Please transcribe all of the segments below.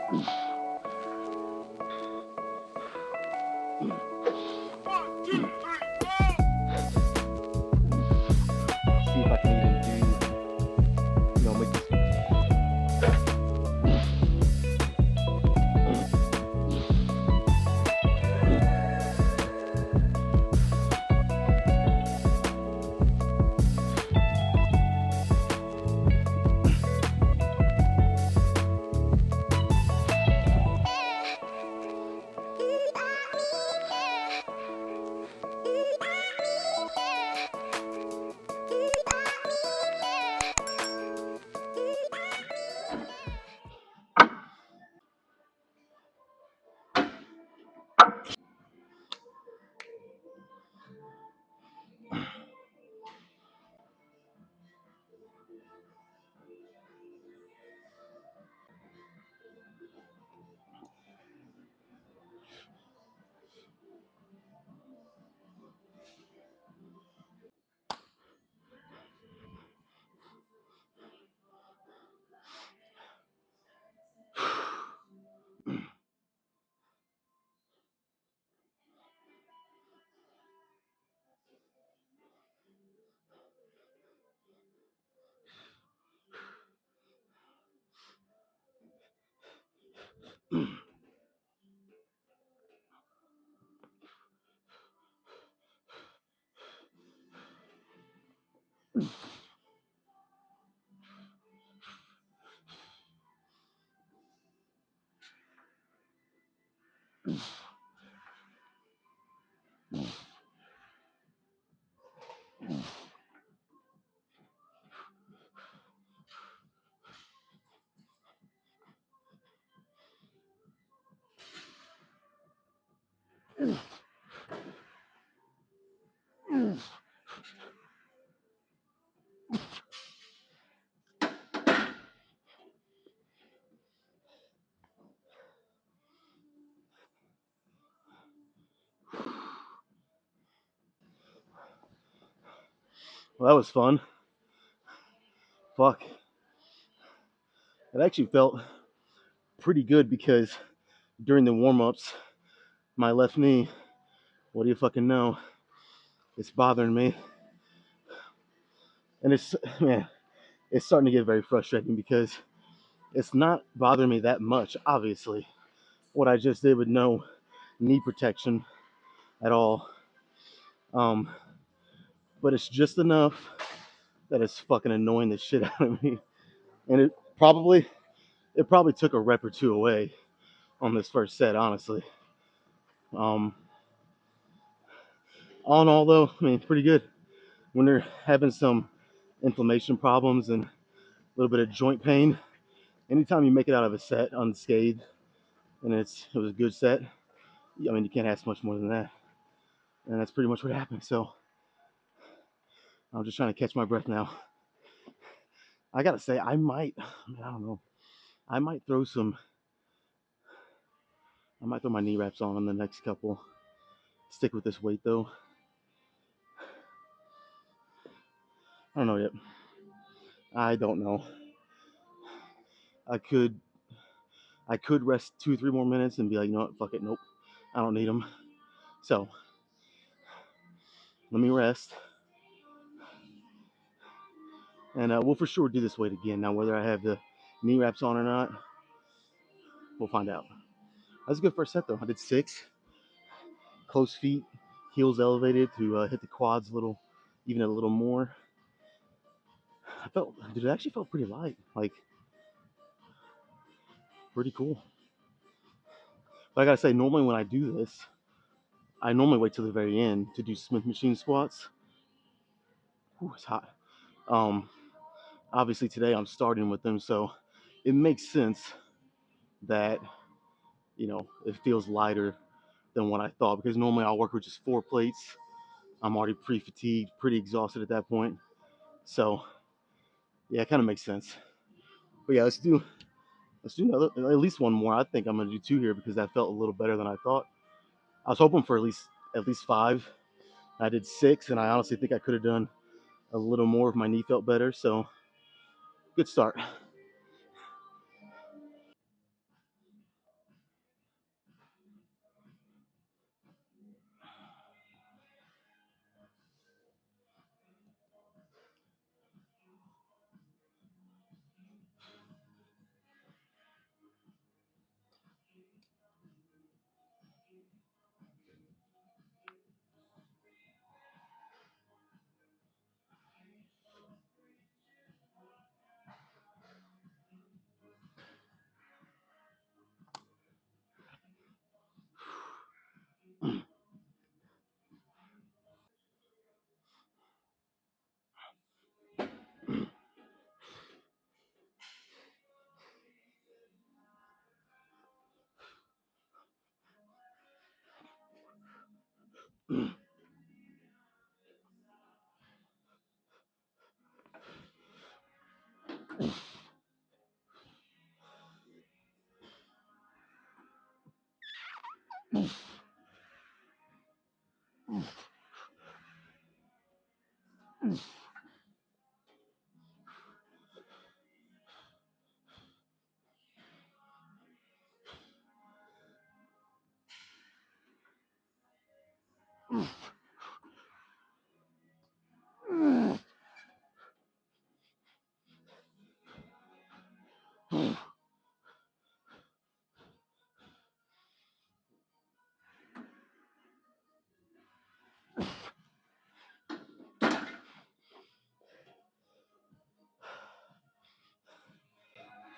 See if I can even do, make this. Well, that was fun. Fuck. It actually felt pretty good because during the warm-ups, my left knee, what do you fucking know? It's bothering me. And it's starting to get very frustrating because it's not bothering me that much, obviously. What I just did with no knee protection at all. But it's just enough that it's fucking annoying the shit out of me. And it probably took a rep or two away on this first set, honestly. Um, all in all, though, I mean, pretty good. When they're having some inflammation problems and a little bit of joint pain, anytime you make it out of a set unscathed and it was a good set, I mean, you can't ask much more than that. And that's pretty much what happened. So I'm just trying to catch my breath now. I gotta say, I don't know, I might throw my knee wraps on the next couple. Stick with this weight though. I don't know yet. I don't know. I could rest 2-3 more minutes and be like, you know what, fuck it, nope, I don't need them. So let me rest, and we'll for sure do this weight again. Now, whether I have the knee wraps on or not, we'll find out. That was a good first set though. I did 6 close feet, heels elevated to hit the quads even a little more. It actually felt pretty light, like pretty cool. But I gotta say, normally when I do this, I normally wait till the very end to do Smith machine squats. Ooh, it's hot. Obviously today I'm starting with them, so it makes sense that it feels lighter than what I thought, because normally I'll work with just 4 plates. I'm already pre-fatigued, pretty exhausted at that point. So yeah, it kind of makes sense. But yeah, let's do at least one more. I think I'm gonna do 2 here because that felt a little better than I thought. I was hoping for at least 5. I did 6, and I honestly think I could have done a little more if my knee felt better. So good start.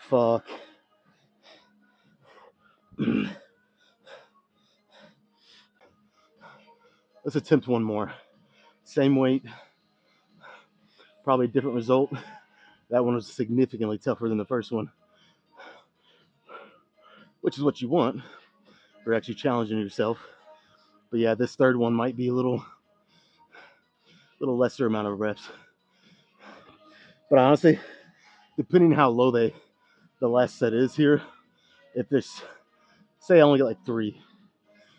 Fuck. Let's attempt one more. Same weight, probably a different result. That one was significantly tougher than the first one, which is what you want for actually challenging yourself. But yeah, this third one might be a little lesser amount of reps. But honestly, depending how low the last set is here, if there's, say I only get like 3,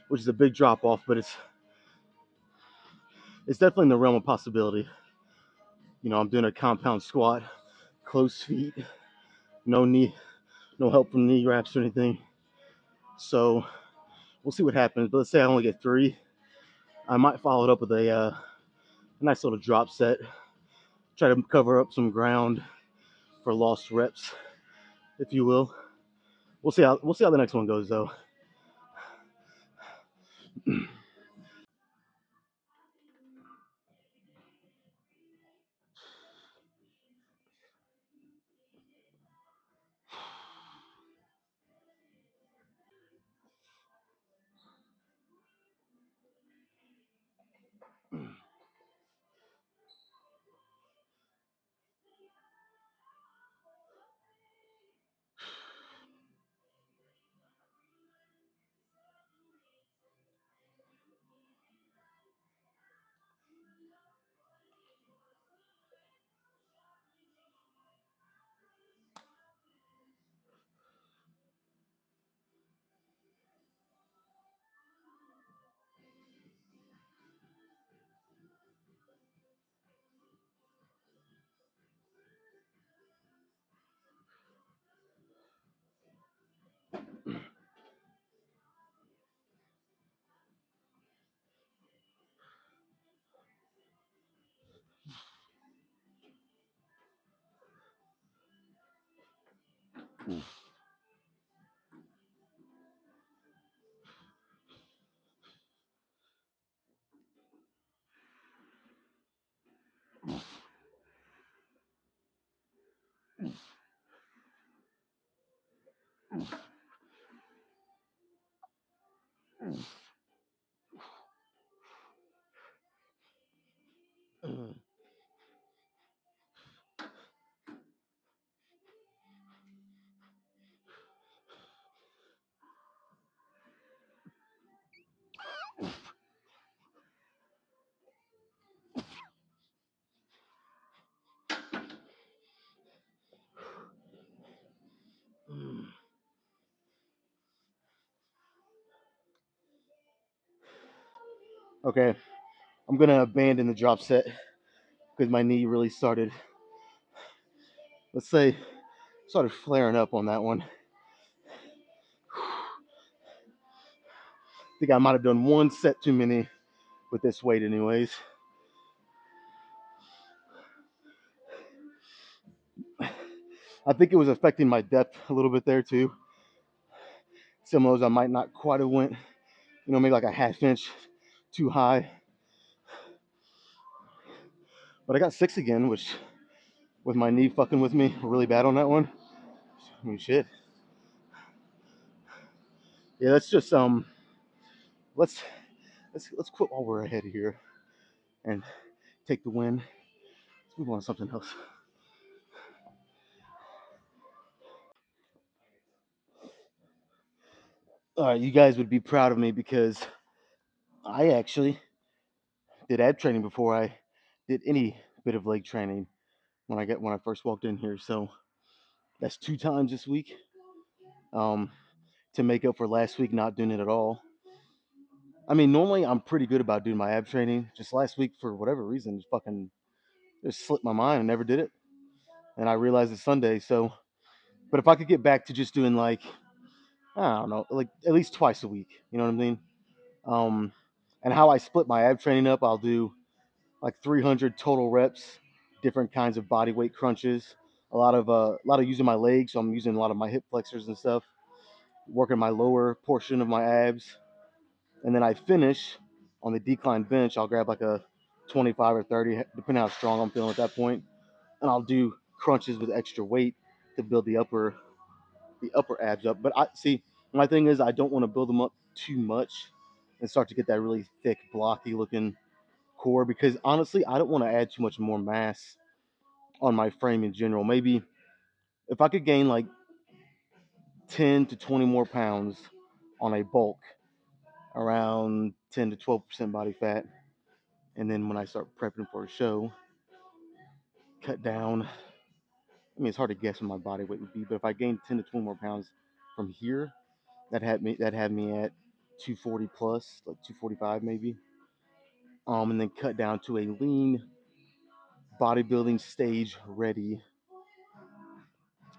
which is a big drop off, but it's definitely in the realm of possibility. You know, I'm doing a compound squat, closed feet, no knee, no help from knee wraps or anything. So we'll see what happens. But let's say I only get 3, I might follow it up with a nice little drop set. Try to cover up some ground for lost reps, if you will. We'll see how the next one goes though. Okay, I'm gonna abandon the drop set because my knee really started, let's say, started flaring up on that one. I think I might have done one set too many with this weight, anyways. I think it was affecting my depth a little bit there too. Some of those I might not quite have went, maybe like a half inch too high. But I got 6 again, which with my knee fucking with me really bad on that one. I mean, shit. Yeah, let's just let's quit while we're ahead here and take the win. Let's move on to something else. All right, you guys would be proud of me because I actually did ab training before I did any bit of leg training when I first walked in here. So That's 2 times this week. Um, to make up for last week not doing it at all. I mean, normally I'm pretty good about doing my ab training. Just last week, for whatever reason, just slipped my mind and never did it. And I realized it's Sunday. So, but if I could get back to just doing like, I don't know, like at least twice a week, you know what I mean? Um, and how I split my ab training up, I'll do like 300 total reps, different kinds of body weight crunches, a lot of using my legs. So I'm using a lot of my hip flexors and stuff, working my lower portion of my abs, and then I finish on the decline bench. I'll grab like a 25 or 30, depending how strong I'm feeling at that point, and I'll do crunches with extra weight to build the upper abs up. But I see, my thing is I don't want to build them up too much and start to get that really thick, blocky looking core, because honestly, I don't want to add too much more mass on my frame in general. Maybe if I could gain like 10 to 20 more pounds on a bulk, around 10 to 12% body fat, and then when I start prepping for a show, cut down. I mean, it's hard to guess what my body weight would be, but if I gained 10 to 20 more pounds from here, that had me at 240 plus, like 245 maybe. And then cut down to a lean bodybuilding stage ready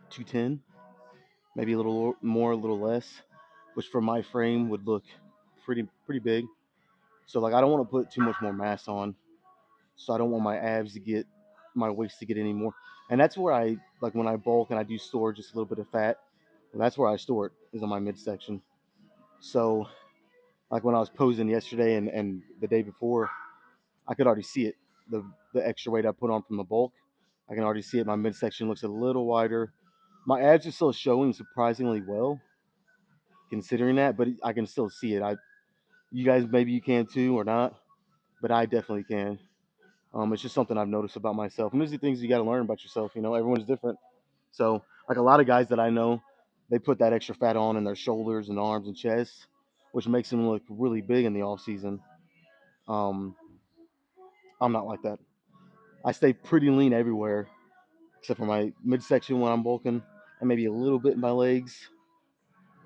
210, maybe a little more, a little less, which for my frame would look pretty big. So like I don't want to put too much more mass on, so I don't want my waist to get any more. And that's where I like when I bulk and I do store just a little bit of fat. That's where I store it, is on my midsection. So like when I was posing yesterday and the day before, I could already see it. The extra weight I put on from the bulk, I can already see it. My midsection looks a little wider. My abs are still showing surprisingly well, considering that, but I can still see it. You guys maybe you can too or not, but I definitely can. It's just something I've noticed about myself, and these are things you got to learn about yourself. Everyone's different. So, like a lot of guys that I know, they put that extra fat on in their shoulders and arms and chest, which makes them look really big in the off season. Um, I'm not like that. I stay pretty lean everywhere except for my midsection when I'm bulking, and maybe a little bit in my legs.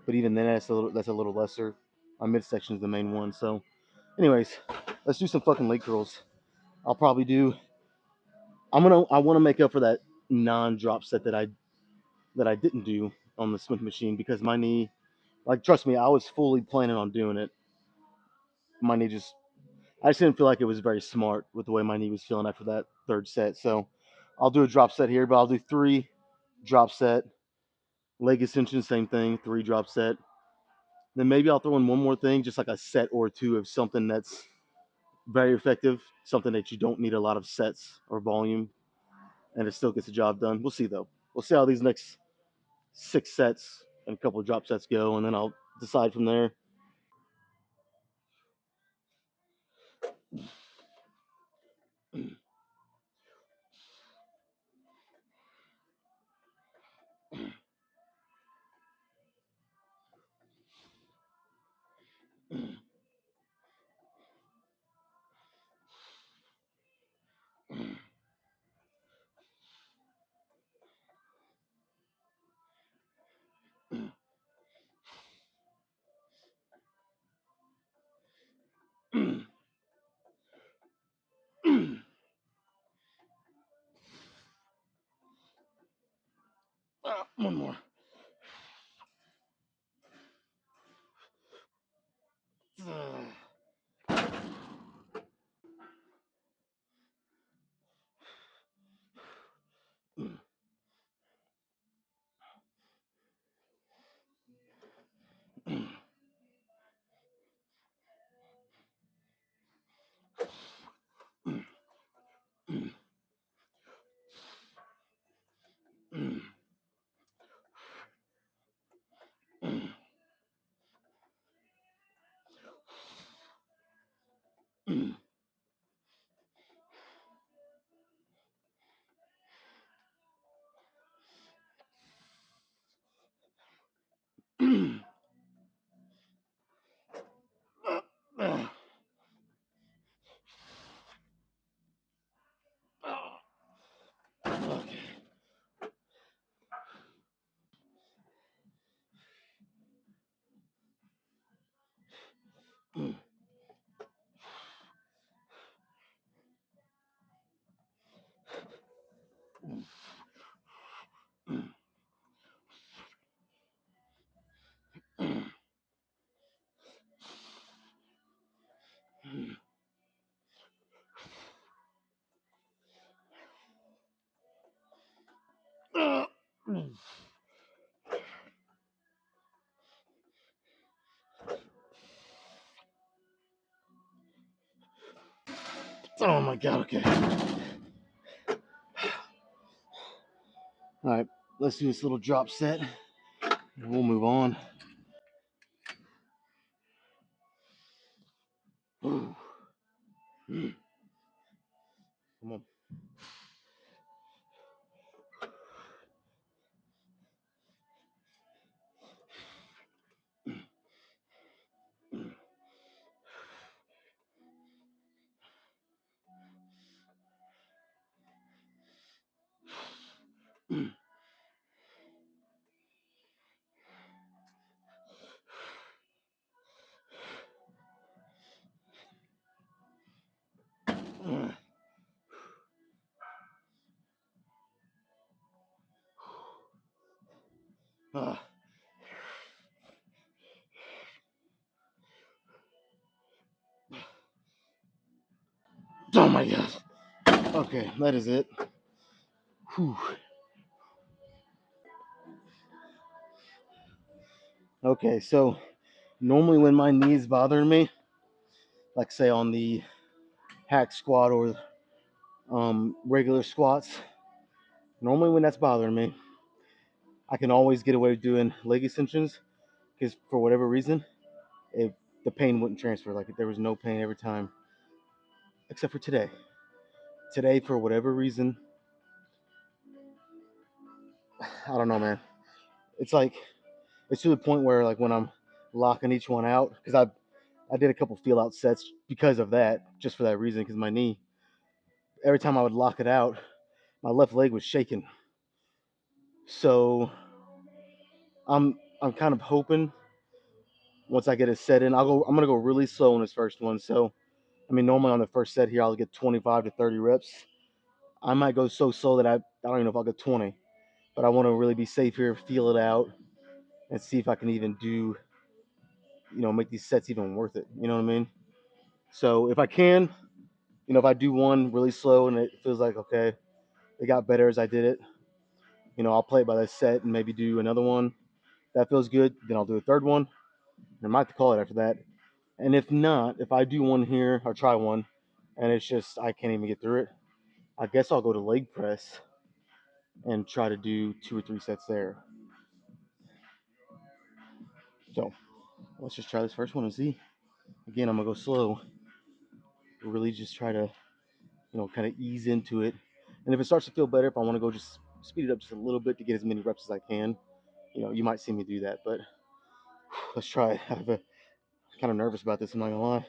But even then, that's a little lesser. My midsection is the main one. So, anyways, let's do some fucking leg curls. I'll probably do. I want to make up for that non-drop set that I didn't do on the Smith machine, because my knee, like, trust me, I was fully planning on doing it. My knee I just didn't feel like it was very smart with the way my knee was feeling after that third set. So I'll do a drop set here, but I'll do 3 drop set, leg extension, same thing, 3 drop set. Then maybe I'll throw in one more thing, just like a set or two of something that's very effective, something that you don't need a lot of sets or volume, and it still gets the job done. We'll see though. We'll see how these next 6 sets and a couple of drop sets go, and then I'll decide from there. One more. Okay. Oh my God, okay. All right, let's do this little drop set and we'll move on. Come on. Oh my God. Okay, that is it. Whew. Okay, so normally when my knees bother me, like say on the hack squat or regular squats, normally when that's bothering me, I can always get away with doing leg extensions because for whatever reason, the pain wouldn't transfer. Like there was no pain every time, except for today. Today, for whatever reason, I don't know, man. It's like it's to the point where like when I'm locking each one out, because I did a couple feel out sets because of that, just for that reason, because my knee, every time I would lock it out, my left leg was shaking. So I'm kind of hoping once I get it set in, I'm gonna go really slow on this first one. So I mean normally on the first set here I'll get 25 to 30 reps. I might go so slow that I don't even know if I'll get 20. But I want to really be safe here, feel it out, and see if I can even do, make these sets even worth it. You know what I mean? So if I can, if I do one really slow and it feels like okay, it got better as I did it, I'll play it by the set and maybe do another one. That feels good. Then I'll do a third one. I might have to call it after that. And if not, if I do one here or try one, and it's just I can't even get through it, I guess I'll go to leg press and try to do 2 or 3 sets there. So let's just try this first one and see. Again, I'm gonna go slow. Really just try to, kind of ease into it. And if it starts to feel better, if I want to go just speed it up just a little bit to get as many reps as I can, you might see me do that. But let's try it. I'm kind of nervous about this. I'm not gonna lie.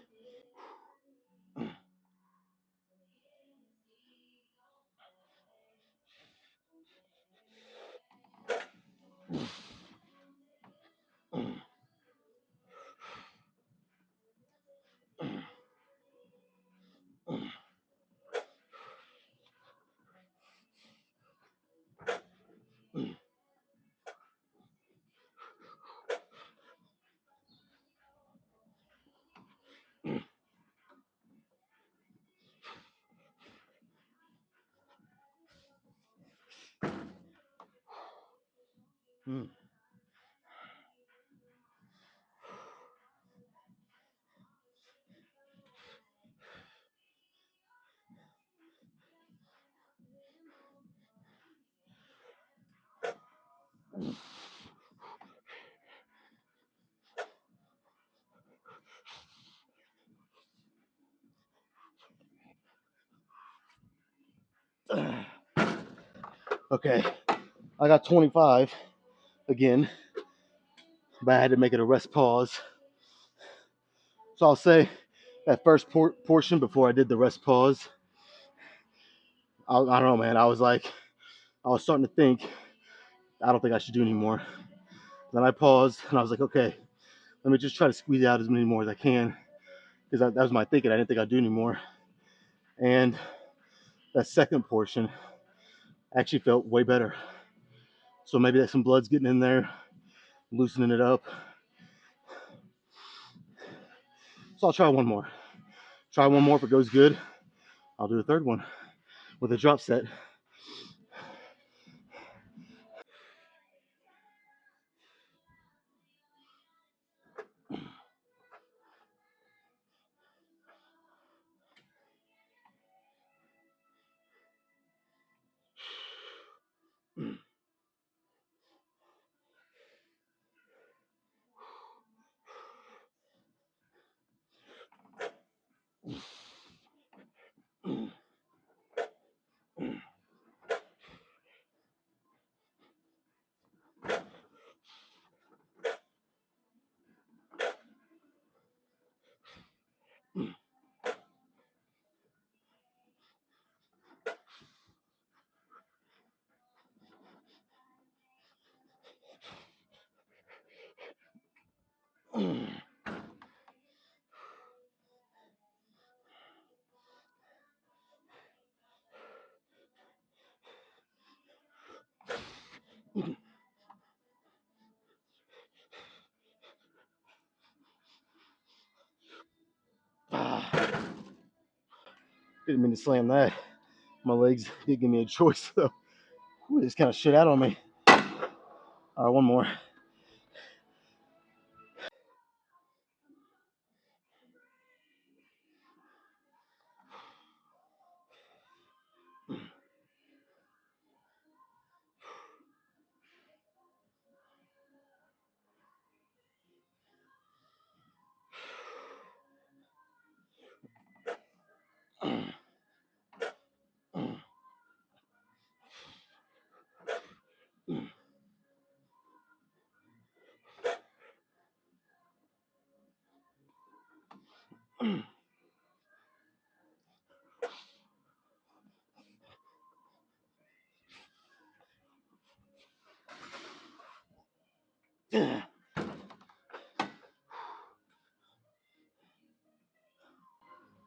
Okay, I got 25 again, but I had to make it a rest pause. So I'll say that first portion before I did the rest pause, I don't know, man. I was starting to think, I don't think I should do anymore. Then I paused and I was like, okay, let me just try to squeeze out as many more as I can because that was my thinking. I didn't think I'd do anymore. And that second portion actually felt way better. So maybe that some blood's getting in there, loosening it up. So I'll try one more. Try one more. If it goes good, I'll do a third one with a drop set. Didn't mean to slam that. My legs did give me a choice, though. Ooh, this kind of shit out on me. All right, one more.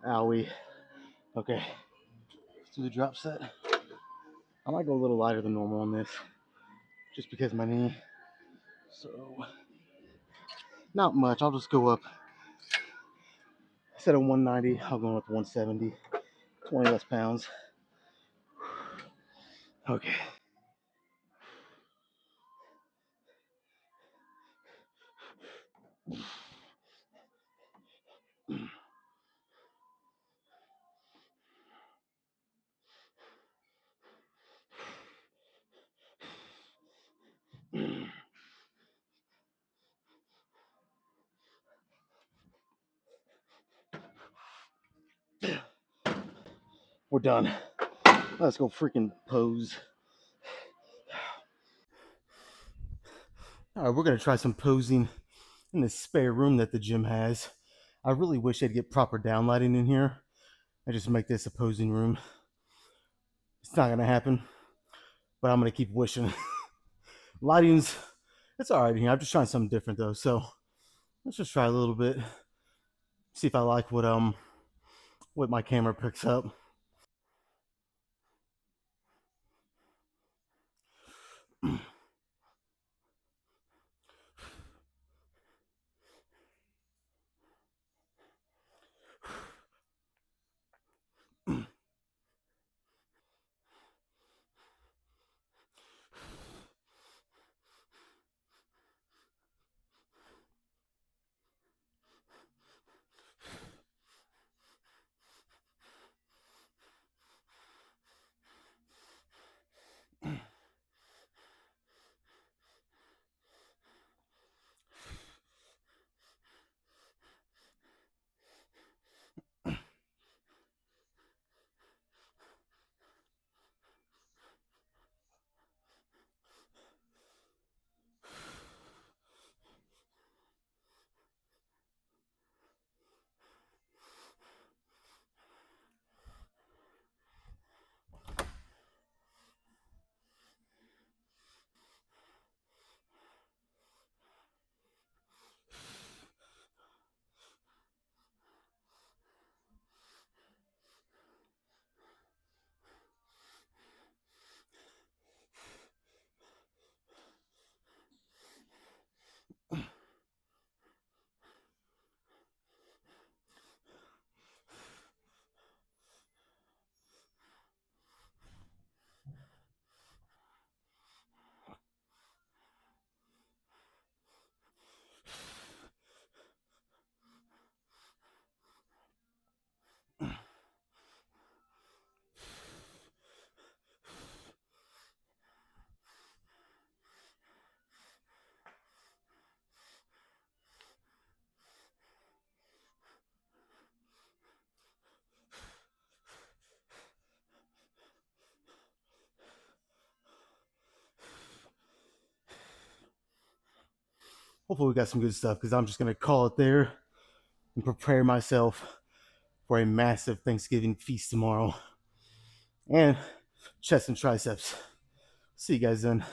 Owie. Okay, let's do the drop set. I might go a little lighter than normal on this, just because my knee. So, not much. I'll just go up. Instead of 190, I'll go up to 170. 20 less pounds. Okay. We're done. Let's go freaking pose. All right, we're gonna try some posing in this spare room that the gym has. I really wish they'd get proper downlighting in here and just make this a posing room. It's not gonna happen, but I'm gonna keep wishing. Lighting's, it's all right in here. I'm just trying something different though, so let's just try a little bit. See if I like what my camera picks up. Hopefully we got some good stuff because I'm just gonna call it there and prepare myself for a massive Thanksgiving feast tomorrow and chest and triceps. See you guys then.